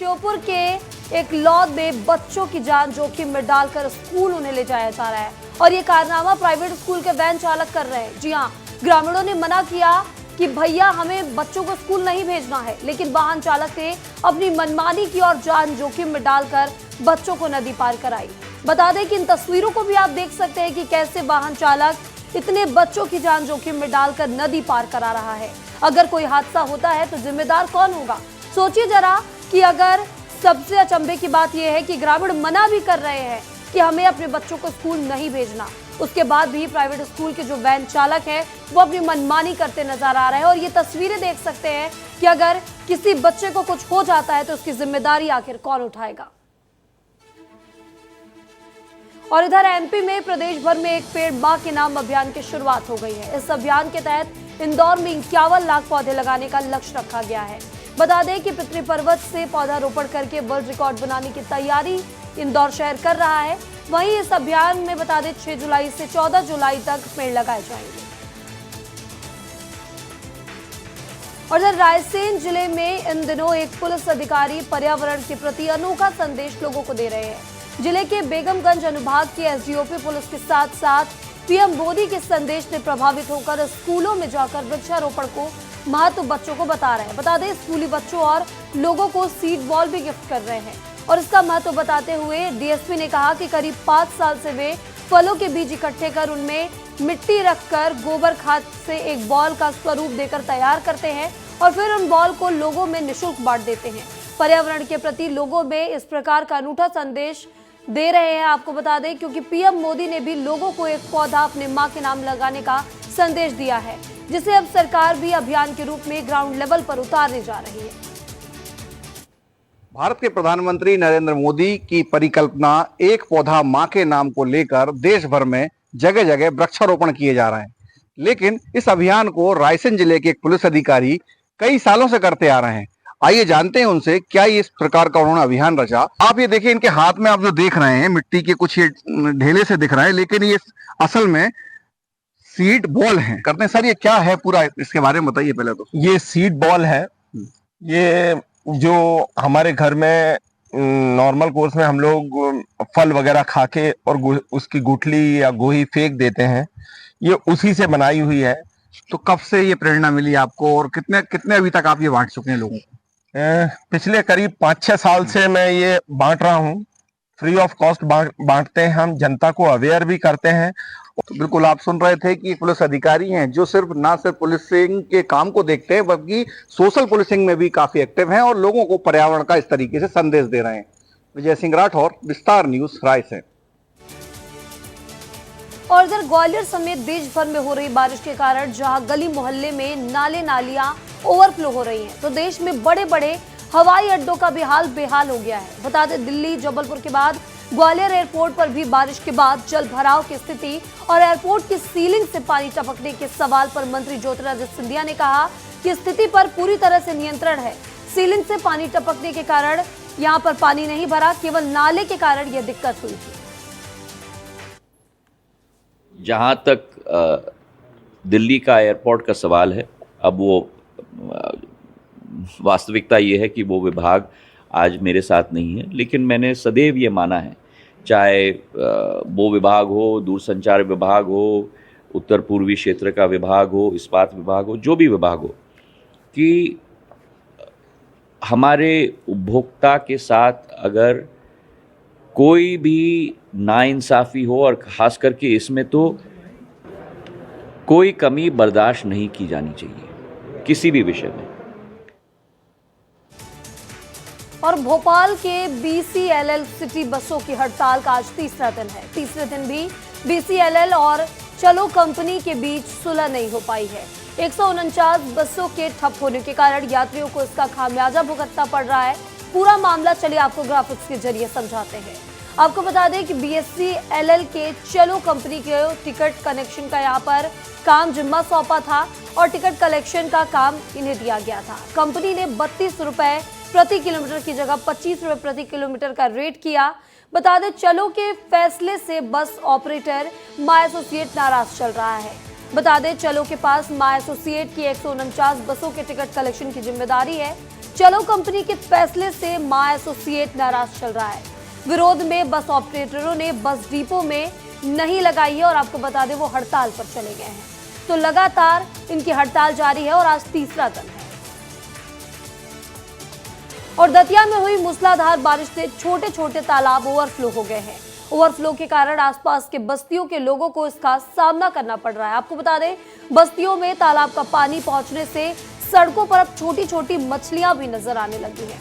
श्योपुर के एक लॉज में बच्चों की जान जोखिम में डालकर स्कूल उन्हें ले जाया जा रहा है और ये कारनामा प्राइवेट स्कूल के वैन चालक कर रहे हैं। जी हाँ, ग्रामीणों ने मना किया कि भैया हमें बच्चों को स्कूल नहीं भेजना है, लेकिन वाहन चालक ने अपनी मनमानी की और जान जोखिम में डालकर बच्चों को नदी पार कराई। बता दें कि इन तस्वीरों को भी आप देख सकते हैं कि कैसे वाहन चालक इतने बच्चों की जान जोखिम में डालकर नदी पार करा रहा है। अगर कोई हादसा होता है तो जिम्मेदार कौन होगा? सोचिए जरा कि अगर सबसे अचंभे की बात यह है कि ग्रामीण मना भी कर रहे हैं कि हमें अपने बच्चों को स्कूल नहीं भेजना, उसके बाद भी प्राइवेट स्कूल के जो वैन चालक है वो अपनी मनमानी करते नजर आ रहे हैं। और ये तस्वीरें देख सकते हैं कि अगर किसी बच्चे को कुछ हो जाता है तो उसकी जिम्मेदारी आखिर कौन उठाएगा। और इधर एमपी में प्रदेश भर में एक पेड़ मां के नाम अभियान की शुरुआत हो गई है। इस अभियान के तहत इंदौर में 51 लाख पौधे लगाने का लक्ष्य रखा गया है। बता दें कि पितृ पर्वत से पौधारोपण करके वर्ल्ड रिकॉर्ड बनाने की तैयारी इंदौर शहर कर रहा है। वहीं इस अभियान में बता दें 6 जुलाई से 14 जुलाई तक पेड़ लगाए जाएंगे। और इधर रायसेन जिले में इन दिनों एक पुलिस अधिकारी पर्यावरण के प्रति अनोखा संदेश लोगों को दे रहे हैं। जिले के बेगमगंज अनुभाग के एसडीओपी पुलिस के साथ साथ पीएम मोदी के संदेश से प्रभावित होकर स्कूलों में जाकर वृक्षारोपण को महत्व बच्चों को बता रहे हैं। बता दें स्कूली बच्चों और लोगों को सीड बॉल भी गिफ्ट कर रहे हैं। और इसका महत्व बताते हुए डीएसपी ने कहा कि करीब 5 साल से वे फलों के बीज इकट्ठे कर उनमें मिट्टी रखकर गोबर खाद से एक बॉल का स्वरूप देकर तैयार करते हैं और फिर उन बॉल को लोगों में निःशुल्क बांट देते हैं। पर्यावरण के प्रति लोगों में इस प्रकार का अनूठा संदेश दे रहे हैं। आपको बता दें क्योंकि पीएम मोदी ने भी लोगों को एक पौधा अपने मां के नाम लगाने का संदेश दिया है, जिसे अब सरकार भी अभियान के रूप में ग्राउंड लेवल पर उतारने जा रही है। भारत के प्रधानमंत्री नरेंद्र मोदी की परिकल्पना एक पौधा मां के नाम को लेकर देश भर में जगह जगह वृक्षारोपण किए जा रहे हैं। लेकिन इस अभियान को रायसेन जिले के एक पुलिस अधिकारी कई सालों से करते आ रहे हैं। आइए जानते हैं उनसे क्या ये इस प्रकार का उन्होंने अभियान रचा। आप ये देखिए, इनके हाथ में आप जो देख रहे हैं मिट्टी के कुछ ये ढेले से दिख रहा है, लेकिन ये असल में सीड बॉल है करते हैं। सर ये क्या है पूरा, इसके बारे में बताइए पहले तो। ये सीड बॉल है। ये जो हमारे घर में नॉर्मल कोर्स में हम लोग फल वगैरह खा के और उसकी गुठली या गोही फेंक देते हैं, ये उसी से बनाई हुई है। तो कब से ये प्रेरणा मिली आपको और कितने कितने अभी तक आप ये बांट चुके हैं लोगों को? पिछले करीब 5-6 साल से मैं ये बांट रहा हूँ। फ्री ऑफ कॉस्ट बांटते हैं हम, जनता को अवेयर भी करते हैं। तो बिल्कुल आप सुन रहे थे कि पुलिस अधिकारी हैं जो ना सिर्फ पुलिसिंग के काम को देखते हैं बल्कि सोशल पुलिसिंग में भी काफी एक्टिव हैं और लोगों को पर्यावरण का इस तरीके से संदेश दे रहे हैं। विजय सिंह राठौर, विस्तार न्यूज, रायसेन। और इधर ग्वालियर समेत देश भर में हो रही बारिश के कारण जहां गली मोहल्ले में नाले नालियां ओवरफ्लो हो रही हैं, तो देश में बड़े बड़े हवाई अड्डों का भी हाल बेहाल हो गया है। बता दें दिल्ली जबलपुर के बाद ग्वालियर एयरपोर्ट पर भी बारिश के बाद जल भराव की स्थिति और एयरपोर्ट की सीलिंग से पानी टपकने के सवाल पर मंत्री ज्योतिरादित्य सिंधिया ने कहा कि स्थिति पर पूरी तरह से नियंत्रण है। सीलिंग से पानी टपकने के कारण यहां पर पानी नहीं भरा, केवल नाले के कारण यह दिक्कत हुई थी। जहाँ तक दिल्ली का एयरपोर्ट का सवाल है, अब वो वास्तविकता ये है कि वो विभाग आज मेरे साथ नहीं है, लेकिन मैंने सदैव ये माना है, चाहे वो विभाग हो, दूरसंचार विभाग हो, उत्तर पूर्वी क्षेत्र का विभाग हो, इस्पात विभाग हो, जो भी विभाग हो, कि हमारे उपभोक्ता के साथ अगर कोई भी नाइंसाफ़ी हो और ख़ास करके इसमें तो कोई कमी बर्दाश्त नहीं की जानी चाहिए किसी भी विषय में। और भोपाल के बीसीएलएल सिटी बसों की हड़ताल का आज तीसरा दिन है। तीसरे दिन भी बीसीएलएल और चलो कंपनी के बीच सुलह नहीं हो पाई है। 149 बसों के ठप होने के कारण यात्रियों को इसका खामियाजा भुगतना पड़ रहा है। पूरा मामला चलिए आपको ग्राफिक्स के जरिए समझाते हैं। आपको बता दें कि बीएससीएलएल के चलो कंपनी के टिकट कनेक्शन का यहाँ पर काम जिम्मा सौंपा था और टिकट कलेक्शन का काम इन्हें दिया गया था। कंपनी ने 32 रुपए प्रति किलोमीटर की जगह 25 रुपए प्रति किलोमीटर का रेट किया। बता दें चलो के फैसले से बस ऑपरेटर माय एसोसिएट नाराज चल रहा है। बता दें चलो के पास माय एसोसिएट की 149 बसों के टिकट कलेक्शन की जिम्मेदारी है। चलो कंपनी के फैसले से मां एसोसिएट नाराज चल रहा है। विरोध में बस ऑपरेटरों ने बस डिपो में नहीं लगाई है और आपको बता दें वो हड़ताल पर चले गए हैं। तो लगातार इनकी हड़ताल जारी है और आज तीसरा दिन है। और दतिया में हुई मूसलाधार बारिश से छोटे छोटे तालाब ओवरफ्लो हो गए हैं। ओवरफ्लो के कारण आसपास के बस्तियों के लोगों को इसका सामना करना पड़ रहा है। आपको बता दें बस्तियों में तालाब का पानी पहुंचने से सड़कों पर अब छोटी छोटी मछलियां भी नजर आने लगी हैं।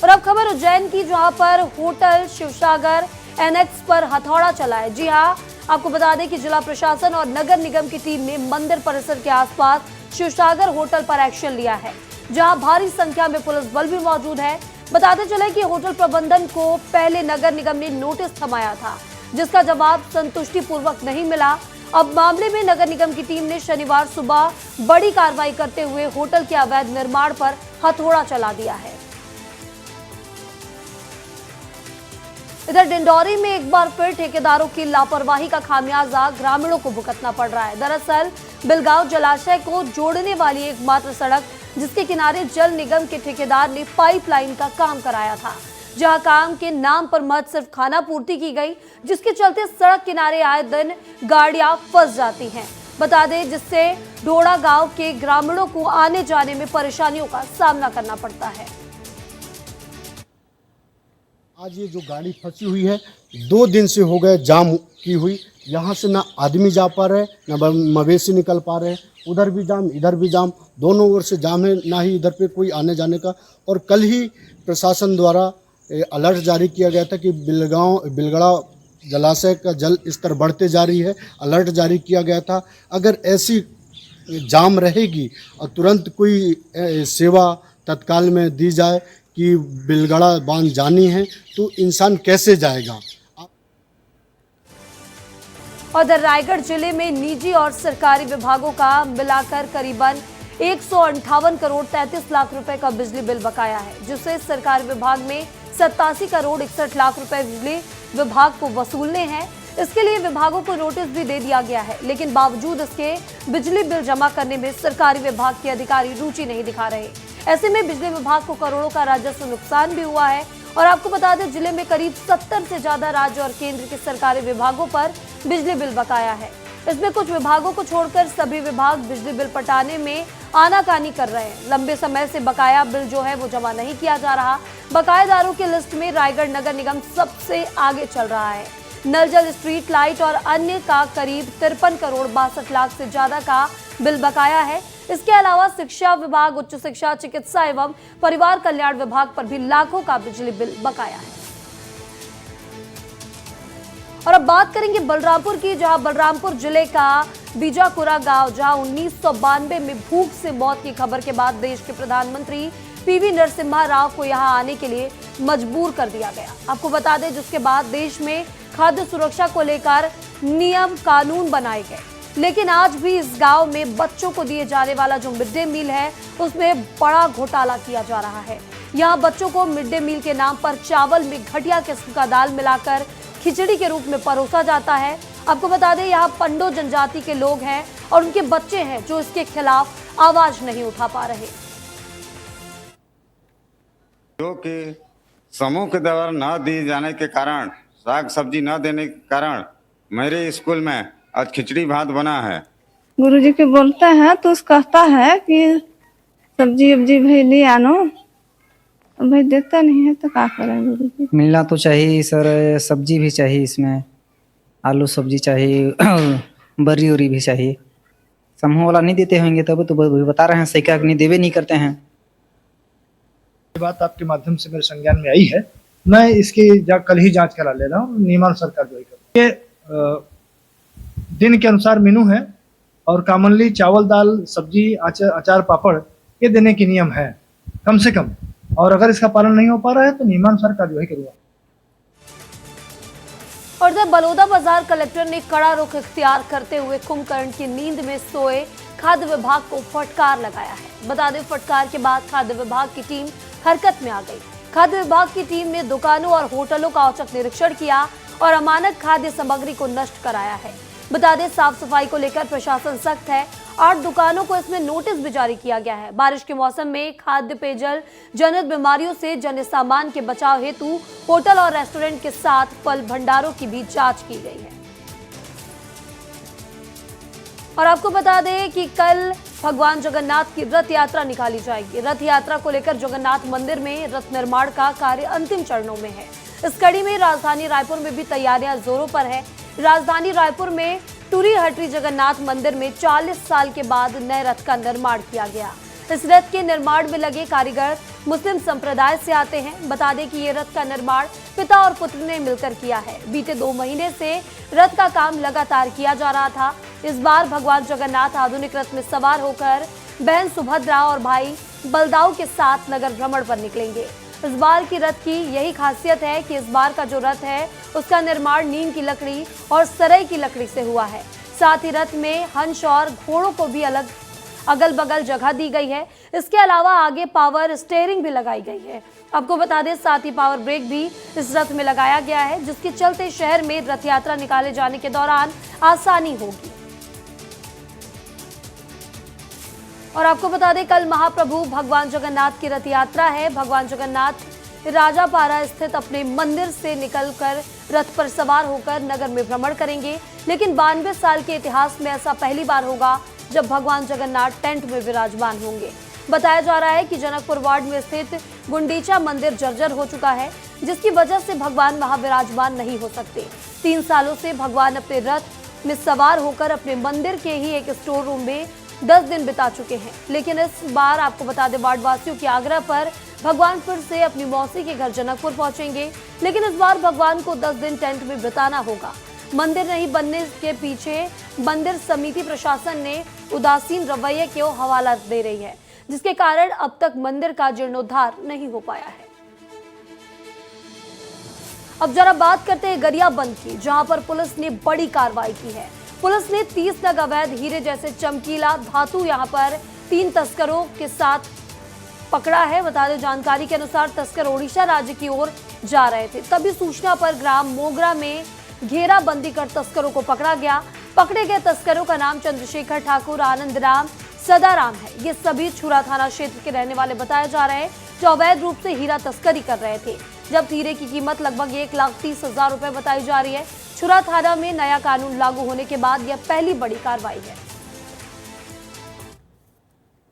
और अब खबर उज्जैन की, जहां पर होटल शिवसागर एनेक्स पर हथौड़ा चला है। जी हां, आपको बता दें कि जिला प्रशासन और नगर निगम की टीम ने मंदिर परिसर के आसपास शिवसागर होटल पर एक्शन लिया है, जहां भारी संख्या में पुलिस बल भी मौजूद है। बताते चले कि होटल प्रबंधन को पहले नगर निगम ने नोटिस थमाया था, जिसका जवाब संतुष्टिपूर्वक नहीं मिला। अब मामले में नगर निगम की टीम ने शनिवार सुबह बड़ी कार्रवाई करते हुए होटल के अवैध निर्माण पर हथौड़ा चला दिया है। इधर डिंडौरी में एक बार फिर ठेकेदारों की लापरवाही का खामियाजा ग्रामीणों को भुगतना पड़ रहा है। दरअसल बिलगांव जलाशय को जोड़ने वाली एकमात्र सड़क जिसके किनारे जल निगम के ठेकेदार ने पाइपलाइन का काम कराया था, जहां काम के नाम पर महज सिर्फ खाना पूर्ति की गई, जिसके चलते सड़क किनारे आए दिन गाड़ियां फंस जाती हैं। बता दें जिससे ढोड़ा गांव के ग्रामीणों को आने जाने में परेशानियों का सामना करना पड़ता है। आज ये जो गाड़ी फंसी हुई है 2 दिन से हो गए जाम की हुई, यहाँ से ना आदमी जा पा रहे ना मवेशी निकल पा रहे, उधर भी जाम इधर भी जाम, दोनों ओर से जाम है, ना ही इधर पे कोई आने जाने का। और कल ही प्रशासन द्वारा अलर्ट जारी किया गया था कि बिलगड़ा जलाशय का जल स्तर बढ़ते जा रही है, अलर्ट जारी किया गया था। अगर ऐसी जाम रहेगी और तुरंत कोई सेवा तत्काल में दी जाए कि बिलगड़ा बांध जानी है तो इंसान कैसे जाएगा। और रायगढ़ जिले में निजी और सरकारी विभागों का मिलाकर करीबन 158 करोड़ 33 लाख रुपए का बिजली बिल बकाया है, जिससे सरकारी विभाग में 87 करोड़ 61 लाख रुपए बिजली विभाग को वसूलने हैं। इसके लिए विभागों को नोटिस भी दे दिया गया है, लेकिन बावजूद इसके बिजली बिल जमा करने में सरकारी विभाग के अधिकारी रुचि नहीं दिखा रहे। ऐसे में बिजली विभाग को करोड़ों का राजस्व नुकसान भी हुआ है। और आपको बता दें जिले में करीब 70 से ज्यादा राज्य और केंद्र के सरकारी विभागों पर बिजली बिल बकाया है। इसमें कुछ विभागों को छोड़कर सभी विभाग बिजली बिल पटाने में आनाकानी कर रहे हैं। लंबे समय से बकाया बिल जो है वो जमा नहीं किया जा रहा। बकायेदारों की लिस्ट में रायगढ़ नगर निगम सबसे आगे चल रहा है। नल जल, स्ट्रीट लाइट और अन्य का करीब 53 करोड़ 62 लाख से ज्यादा का बिल बकाया है। इसके अलावा शिक्षा विभाग, उच्च शिक्षा, चिकित्सा एवं परिवार कल्याण विभाग पर भी लाखों का बिजली बिल बकाया है। और अब बात करेंगे बलरामपुर की, जहां बलरामपुर जिले का बीजापुरा गांव, जहां 1992 में भूख से मौत की खबर के बाद देश के प्रधानमंत्री पीवी नरसिम्हा राव को यहां आने के लिए मजबूर कर दिया गया। आपको बता दें जिसके बाद देश में खाद्य सुरक्षा को लेकर नियम कानून बनाए गए, लेकिन आज भी इस गांव में बच्चों को दिए जाने वाला जो मिड डे मील है उसमें बड़ा घोटाला किया जा रहा है। यहां बच्चों को मिड डे मील के नाम पर चावल में घटिया किस्म का दाल मिलाकर खिचड़ी के रूप में परोसा जाता है। आपको बता दें यहाँ पंडो जनजाति के लोग हैं और उनके बच्चे हैं जो इसके खिलाफ आवाज नहीं उठा पा रहे। जो कि समूह के द्वारा न दिए जाने के कारण, साग सब्जी न देने के कारण मेरे स्कूल में आज खिचड़ी भात बना है। गुरुजी के बोलते हैं तो कहता है कि सब्जी उब्जी भाई ले आनो, भाई देता नहीं है तो क्या करें गुरुजी। मिलना तो चाहिए सर, सब्जी भी चाहिए, इसमें आलू सब्जी चाहिए, बरी उरी भी चाहिए। समूह वाला नहीं देते होंगे तब तो बता रहे हैं, सैका नहीं देवे नहीं करते हैं। ये बात आपके माध्यम से मेरे संज्ञान में आई है, मैं इसकी कल ही जांच करा ले रहा हूँ, नियमानुसार कार्रवाई करूँ। ये दिन के अनुसार मेनू है और कॉमनली चावल दाल सब्जी अचार पापड़ ये देने की नियम है कम से कम, और अगर इसका पालन नहीं हो पा रहा है तो नियमानुसार कार्रवाई करूंगा। और जब बलौदा बाजार कलेक्टर ने कड़ा रुख इख्तियार करते हुए कुंभकर्ण की नींद में सोए खाद्य विभाग को फटकार लगाया है। बता दें फटकार के बाद खाद्य विभाग की टीम हरकत में आ गई। खाद्य विभाग की टीम ने दुकानों और होटलों का औचक निरीक्षण किया और अमानक खाद्य सामग्री को नष्ट कराया है। बता दें, साफ सफाई को लेकर प्रशासन सख्त है। 8 दुकानों को इसमें नोटिस भी जारी किया गया है। बारिश के मौसम में खाद्य पेयजल जनित बीमारियों से जन्य सामान के बचाव हेतु होटल और रेस्टोरेंट के साथ फल भंडारों की भी जांच की गई है। और आपको बता दें कि कल भगवान जगन्नाथ की रथ यात्रा निकाली जाएगी। रथ यात्रा को लेकर जगन्नाथ मंदिर में रथ निर्माण का कार्य अंतिम चरणों में है। इस कड़ी में राजधानी रायपुर में भी तैयारियां जोरों पर है। राजधानी रायपुर में टूरी हटरी जगन्नाथ मंदिर में 40 साल के बाद नए रथ का निर्माण किया गया। इस रथ के निर्माण में लगे कारीगर मुस्लिम संप्रदाय से आते हैं। बता दें कि ये रथ का निर्माण पिता और पुत्र ने मिलकर किया है। बीते 2 महीने से रथ का काम लगातार किया जा रहा था। इस बार भगवान जगन्नाथ आधुनिक रथ में सवार होकर बहन सुभद्रा और भाई बलदाऊ के साथ नगर भ्रमण पर निकलेंगे। इस बार की रथ की यही खासियत है कि इस बार का जो रथ है उसका निर्माण नीम की लकड़ी और सरई की लकड़ी से हुआ है। साथ ही रथ में हंस और घोड़ों को भी अगल बगल जगह दी गई है। इसके अलावा आगे पावर स्टीयरिंग भी लगाई गई है। आपको बता दें, साथ ही पावर ब्रेक भी इस रथ में लगाया गया है, जिसके चलते शहर में रथ यात्रा निकाले जाने के दौरान आसानी होगी। और आपको बता दें, कल महाप्रभु भगवान जगन्नाथ की रथ यात्रा है। भगवान जगन्नाथ राजापारा स्थित अपने मंदिर से निकलकर रथ पर सवार होकर नगर में भ्रमण करेंगे। लेकिन 92 साल के इतिहास में ऐसा पहली बार होगा जब भगवान जगन्नाथ टेंट में विराजमान होंगे। बताया जा रहा है कि जनकपुर वार्ड में स्थित गुंडीचा मंदिर जर्जर हो चुका है, जिसकी वजह से भगवान वहां विराजमान नहीं हो सकते। 3 सालों से भगवान अपने रथ में सवार होकर अपने मंदिर के ही एक स्टोर रूम में 10 दिन बिता चुके हैं। लेकिन इस बार आपको बता दें, वार्ड वासियों के आग्रह पर भगवान फिर से अपनी मौसी के घर जनकपुर पहुंचेंगे। लेकिन इस बार भगवान को 10 दिन टेंट में बिताना होगा। मंदिर नहीं बनने के पीछे मंदिर समिति प्रशासन ने उदासीन रवैये को हवाला दे रही है, जिसके कारण अब तक मंदिर का जीर्णोद्धार नहीं हो पाया है। अब जरा बात करते हैं गरियाबंद की, जहां पर पुलिस ने बड़ी कार्रवाई की है। पुलिस ने 30 नग अवैध हीरे जैसे चमकीला धातु यहां पर 3 तस्करों के साथ पकड़ा है। बता दें, जानकारी के अनुसार तस्कर ओडिशा राज्य की ओर जा रहे थे। तभी सूचना पर ग्राम मोगरा में घेराबंदी कर तस्करों को पकड़ा गया। पकड़े गए तस्करों का नाम चंद्रशेखर ठाकुर, आनंद राम, सदाराम है। ये सभी छुरा थाना क्षेत्र के रहने वाले बताए जा रहे हैं, जो अवैध रूप से हीरा तस्करी कर रहे थे। जब हीरे की कीमत लगभग 1,30,000 रुपए बताई जा रही है। छुरा थाना में नया कानून लागू होने के बाद यह पहली बड़ी कार्रवाई है।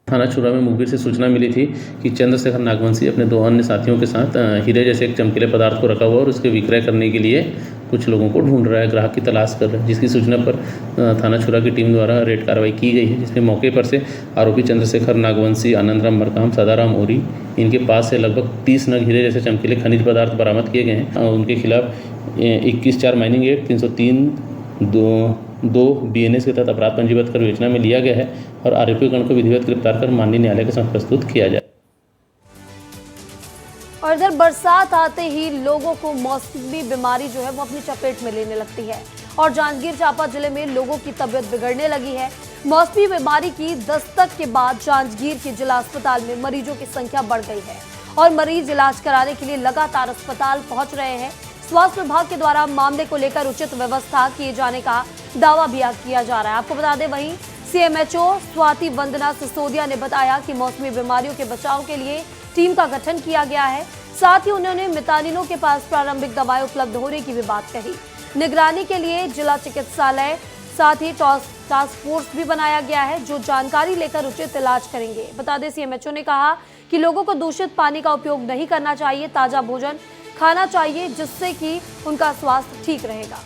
थाना छुरा में मुखबिर से सूचना मिली थी कि चंद्रशेखर नागवंशी अपने 2 अन्य साथियों के साथ हीरे जैसे एक चमकीले पदार्थ को रखा हुआ और उसके विक्रय करने के लिए कुछ लोगों को ढूंढ रहा है, ग्राहक की तलाश कर रहा है। जिसकी सूचना पर थाना छुरा की टीम द्वारा रेड कार्रवाई की गई है, जिसमें मौके पर से आरोपी चंद्रशेखर नागवंशी, आनंदराम मरकाम, सदाराम ओरी, इनके पास से लगभग 30 नग हीरे जैसे चमकीले खनिज पदार्थ बरामद किए गए हैं। उनके खिलाफ 21/4 माइनिंग एक्ट 303(2) BNS के तहत अपराध पंजीबद्ध कर विवेचना में लिया गया है और आरोपीगण को विधिवत गिरफ्तार कर माननीय न्यायालय के समक्ष प्रस्तुत किया जाए। और इधर बरसात आते ही लोगों को मौसमी बीमारी जो है वो अपनी चपेट में लेने लगती है और जांजगीर चांपा जिले में लोगों की तबीयत बिगड़ने लगी है। मौसमी बीमारी की दस्तक के बाद जांजगीर के जिला अस्पताल में मरीजों की संख्या बढ़ गई है और मरीज इलाज कराने के लिए लगातार अस्पताल पहुंच रहे हैं। स्वास्थ्य विभाग के द्वारा मामले को लेकर उचित व्यवस्था किए जाने का दावा भी किया जा रहा है। आपको बता दें, वहीं CMHO स्वाति वंदना सिसोदिया ने बताया कि मौसमी बीमारियों के बचाव के लिए टीम का गठन किया गया है। साथ ही उन्होंने मितानिनों के पास प्रारंभिक दवाएं उपलब्ध होने की भी बात कही। निगरानी के लिए जिला चिकित्सालय साथ ही टास्क फोर्स भी बनाया गया है, जो जानकारी लेकर उचित इलाज करेंगे। बता दें, CMHO ने कहा कि लोगों को दूषित पानी का उपयोग नहीं करना चाहिए, ताजा भोजन खाना चाहिए, जिससे कि उनका स्वास्थ्य ठीक रहेगा।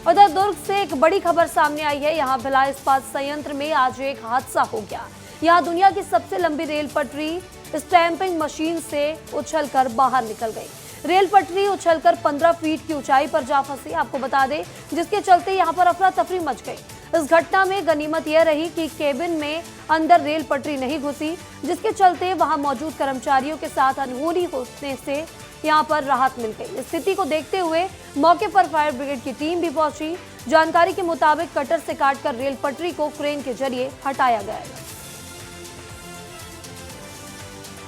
उधर दुर्ग से एक बड़ी खबर सामने आई है। यहाँ भिलाई इस्पात संयंत्र में आज एक हादसा हो गया। यहाँ दुनिया की सबसे लंबी रेल पटरी स्टैंपिंग मशीन से उछलकर बाहर निकल गई। रेल पटरी उछलकर 15 फीट की ऊंचाई पर जा फंसी, आपको बता दें, जिसके चलते यहाँ पर अफरा तफरी मच गई। इस घटना में गनीमत यह रही कि केबिन में अंदर रेल पटरी नहीं घुसी, जिसके चलते वहां मौजूद कर्मचारियों के साथ अनहोनी होने से यहां पर राहत मिल गई। स्थिति को देखते हुए मौके पर फायर ब्रिगेड की टीम भी पहुंची। जानकारी के मुताबिक कटर से काटकर रेल पटरी को क्रेन के जरिए हटाया गया है।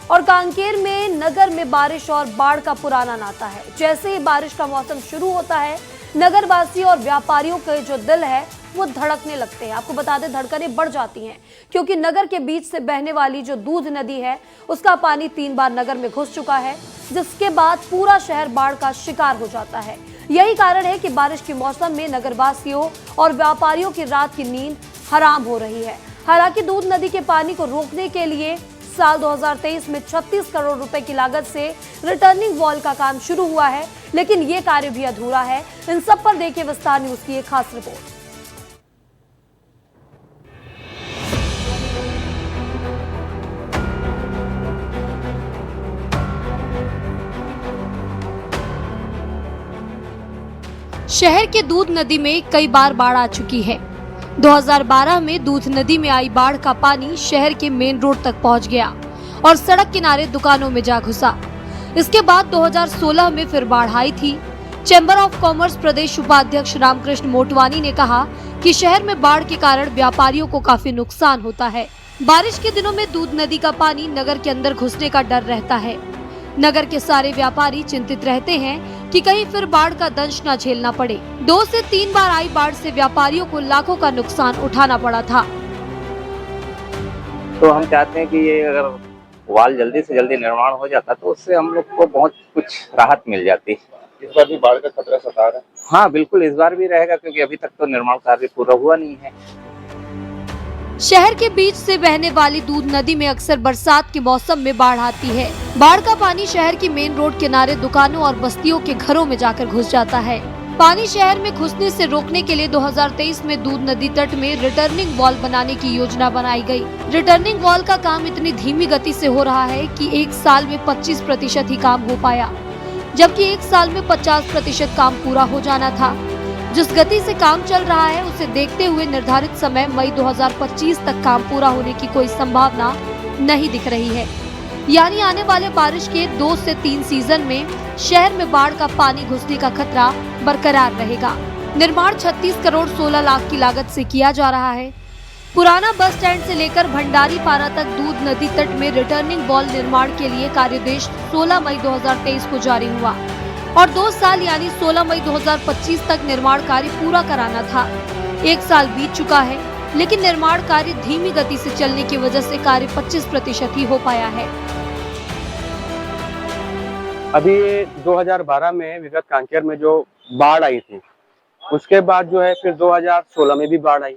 और कांकेर में नगर में बारिश और बाढ़ का पुराना नाता है। जैसे ही बारिश का मौसम शुरू होता है, नगरवासी और व्यापारियों के जो दिल है वो धड़कने लगते हैं। आपको बता दें, धड़कनें बढ़ जाती हैं क्योंकि नगर के बीच से बहने वाली जो दूध नदी है उसका पानी 3 बार नगर में घुस चुका है, जिसके बाद पूरा शहर बाढ़ का शिकार हो जाता है। यही कारण है कि बारिश के मौसम में नगरवासियों और व्यापारियों की रात की नींद हराम हो रही है। हालांकि दूध नदी के पानी को रोकने के लिए साल 2023 में 36 करोड़ रुपए की लागत से रिटर्निंग वॉल का काम शुरू हुआ है, लेकिन ये कार्य भी अधूरा है। इन सब पर देखिए विस्तार न्यूज की एक खास रिपोर्ट। शहर के दूध नदी में कई बार बाढ़ आ चुकी है। 2012 में दूध नदी में आई बाढ़ का पानी शहर के मेन रोड तक पहुंच गया और सड़क किनारे दुकानों में जा घुसा। इसके बाद 2016 में फिर बाढ़ आई थी। चैम्बर ऑफ कॉमर्स प्रदेश उपाध्यक्ष रामकृष्ण मोटवानी ने कहा कि शहर में बाढ़ के कारण व्यापारियों को काफी नुकसान होता है। बारिश के दिनों में दूध नदी का पानी नगर के अंदर घुसने का डर रहता है। नगर के सारे व्यापारी चिंतित रहते हैं कि कहीं फिर बाढ़ का दंश न झेलना पड़े। 2 से 3 बार आई बाढ़ से व्यापारियों को लाखों का नुकसान उठाना पड़ा था। तो हम चाहते हैं कि ये अगर वाल जल्दी से जल्दी निर्माण हो जाता तो उससे हम लोग को बहुत कुछ राहत मिल जाती। इस बार भी बाढ़ का खतरा सता रहा है। हाँ बिल्कुल, इस बार भी रहेगा क्योंकि अभी तक तो निर्माण कार्य पूरा हुआ नहीं है। शहर के बीच से बहने वाली दूध नदी में अक्सर बरसात के मौसम में बाढ़ आती है। बाढ़ का पानी शहर की मेन रोड किनारे दुकानों और बस्तियों के घरों में जाकर घुस जाता है। पानी शहर में घुसने से रोकने के लिए 2023 में दूध नदी तट में रिटर्निंग वॉल बनाने की योजना बनाई गई। रिटर्निंग वॉल का काम इतनी धीमी गति से हो रहा है कि 1 साल में 25% ही काम हो पाया, जबकि 1 साल में 50% काम पूरा हो जाना था। जिस गति से काम चल रहा है उसे देखते हुए निर्धारित समय मई 2025 तक काम पूरा होने की कोई संभावना नहीं दिख रही है। यानी आने वाले बारिश के 2 से 3 सीजन में शहर में बाढ़ का पानी घुसने का खतरा बरकरार रहेगा। निर्माण 36 करोड़ 16 लाख की लागत से किया जा रहा है। पुराना बस स्टैंड से लेकर भंडारी पारा तक दूध नदी तट में रिटर्निंग वॉल निर्माण के लिए कार्यादेश 16 मई 2023 को जारी हुआ और 2 साल यानी 16 मई 2025 तक निर्माण कार्य पूरा कराना था। 1 साल बीत चुका है, लेकिन निर्माण कार्य धीमी गति से चलने की वजह से कार्य 25% ही हो पाया है। अभी 2012 में विगत कांकेर में जो बाढ़ आई थी, उसके बाद जो है फिर 2016 में भी बाढ़ आई।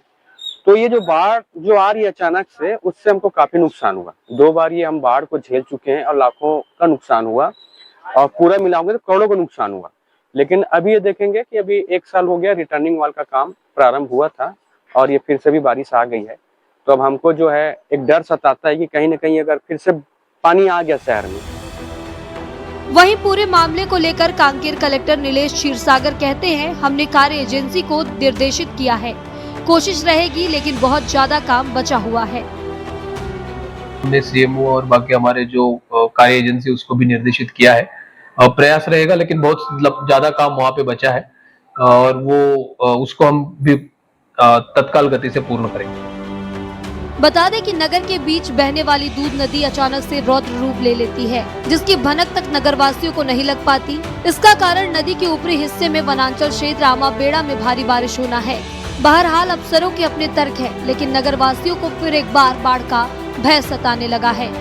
तो ये जो बाढ़ जो आ रही है अचानक से, उससे हमको काफी नुकसान हुआ। 2 बार ये हम बाढ़ को झेल चुके हैं और लाखों का नुकसान हुआ और पूरा मिलाओगे तो करोड़ों का नुकसान हुआ। लेकिन अभी ये देखेंगे कि अभी 1 साल हो गया रिटर्निंग वॉल का काम प्रारंभ हुआ था और ये फिर से भी बारिश आ गई है। तो अब हमको जो है एक डर सताता है कि कहीं न कहीं अगर फिर से पानी आ गया शहर में। वहीं पूरे मामले को लेकर कांकेर कलेक्टर नीलेश क्षीरसागर कहते हैं, हमने कार्य एजेंसी को निर्देशित किया है, कोशिश रहेगी लेकिन बहुत ज्यादा काम बचा हुआ है। हमने सीएमओ और बाकी हमारे जो कार्य एजेंसी उसको भी निर्देशित किया है। प्रयास रहेगा लेकिन बहुत ज्यादा काम वहाँ पे बचा है और वो उसको हम भी तत्काल गति से पूर्ण करेंगे। बता दें कि नगर के बीच बहने वाली दूध नदी अचानक से रौद्र रूप ले लेती है, जिसकी भनक तक नगरवासियों को नहीं लग पाती। इसका कारण नदी के ऊपरी हिस्से में वनांचल क्षेत्र आमाबेड़ा में भारी बारिश होना है। बहरहाल अफसरों के अपने तर्क है, लेकिन नगरवासियों को फिर एक बार बाढ़ का भय सताने लगा है।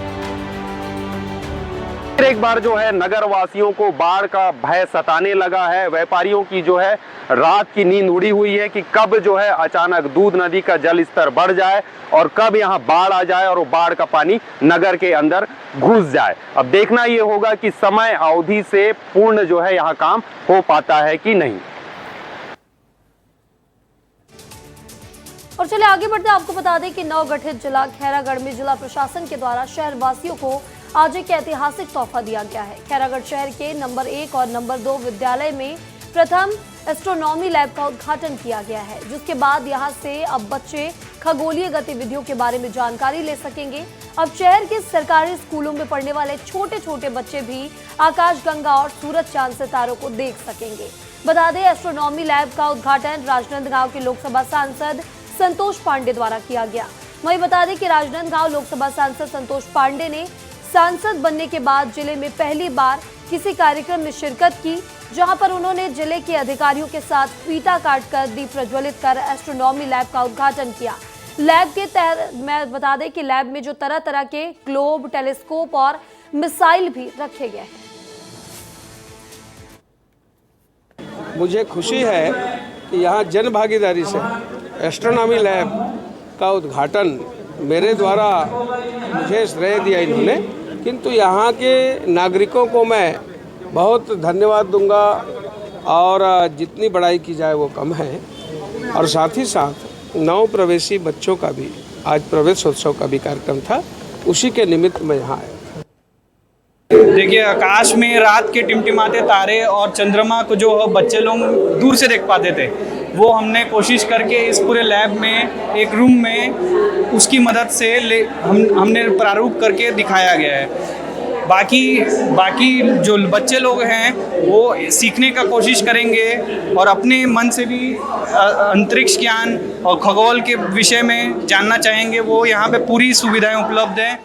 फिर एक बार जो है नगर वासियों को बाढ़ का भय सताने लगा है। व्यापारियों की जो है रात की नींद उड़ी हुई है कि कब जो है अचानक दूध नदी का जल स्तर बढ़ जाए और कब यहाँ बाढ़ आ जाए और वो बाढ़ का पानी नगर के अंदर घुस जाए। अब देखना ये होगा कि समय अवधि से पूर्ण जो है यहाँ काम हो पाता है कि नहीं। और चले आगे बढ़ते आपको बता दें कि नवगठित जिला खैरागढ़ में जिला प्रशासन के द्वारा शहर वासियों को आज एक ऐतिहासिक तोहफा दिया गया है। खैरागढ़ शहर के नंबर 1 और नंबर 2 विद्यालय में प्रथम एस्ट्रोनॉमी लैब का उद्घाटन किया गया है, जिसके बाद यहां से अब बच्चे खगोलीय गतिविधियों के बारे में जानकारी ले सकेंगे। अब शहर के सरकारी स्कूलों में पढ़ने वाले छोटे छोटे बच्चे भी आकाशगंगा और सूरज चांद सितारों को देख सकेंगे। बता दें, एस्ट्रोनॉमी लैब का उद्घाटन राजनांदगांव के लोकसभा सांसद संतोष पांडे द्वारा किया गया। वहीं बता दें कि राजनांदगांव लोकसभा सांसद संतोष पांडे ने सांसद बनने के बाद जिले में पहली बार किसी कार्यक्रम में शिरकत की। जहां पर उन्होंने जिले के अधिकारियों के साथ फीता काटकर दीप प्रज्वलित कर एस्ट्रोनॉमी लैब का उद्घाटन किया। लैब के तहत मैं बता दें कि लैब में जो तरह तरह के ग्लोब, टेलीस्कोप और मिसाइल भी रखे गए हैं। मुझे खुशी है कि यहाँ जन भागीदारी से एस्ट्रोनॉमी लैब का उद्घाटन मेरे द्वारा मुझे श्रेय दिया इन्होंने, किंतु यहाँ के नागरिकों को मैं बहुत धन्यवाद दूंगा और जितनी बड़ाई की जाए वो कम है। और साथ ही साथ नव प्रवेशी बच्चों का भी आज प्रवेशोत्सव का भी कार्यक्रम था, उसी के निमित्त मैं यहाँ आया। देखिए, आकाश में रात के टिमटिमाते तारे और चंद्रमा को जो बच्चे लोग दूर से देख पाते थे, वो हमने कोशिश करके इस पूरे लैब में एक रूम में उसकी मदद से हमने प्रारूप करके दिखाया गया है। बाकी जो बच्चे लोग हैं वो सीखने का कोशिश करेंगे और अपने मन से भी अंतरिक्ष ज्ञान और खगोल के विषय में जानना चाहेंगे। वो यहाँ पे पूरी सुविधाएं उपलब्ध हैं।